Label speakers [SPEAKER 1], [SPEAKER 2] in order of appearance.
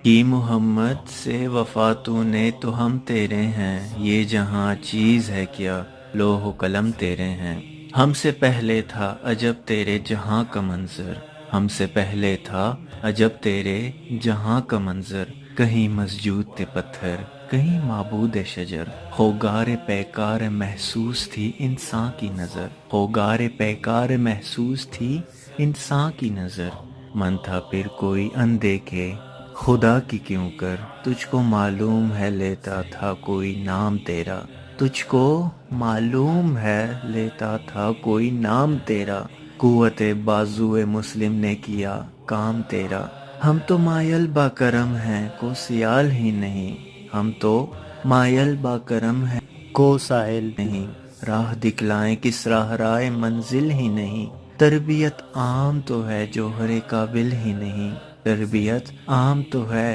[SPEAKER 1] کی محمد سے وفا تو نے تو ہم تیرے ہیں، یہ جہاں چیز ہے کیا لوح و قلم تیرے ہیں۔ ہم سے پہلے تھا عجب تیرے جہاں کا منظر، ہم سے پہلے تھا عجب تیرے جہاں کا منظر، کہیں مسجود تھے پتھر کہیں معبود شجر، ہوگار پیکار محسوس تھی انسان کی نظر، ہوگار پیکار محسوس تھی انسان کی نظر، من تھا پھر کوئی اندیکھے خدا کی کیوں کر، تجھ کو معلوم ہے لیتا تھا کوئی نام تیرا، تجھ کو معلوم ہے لیتا تھا کوئی نام تیرا، قوت بازو مسلم نے کیا کام تیرا، ہم تو مائل با کرم ہیں کو سیال ہی نہیں، ہم تو مائل با کرم ہیں کو سائل نہیں، راہ دکھلائیں کس راہ رائے منزل ہی نہیں، تربیت عام تو ہے جوہر قابل ہی نہیں، تربیت عام تو ہے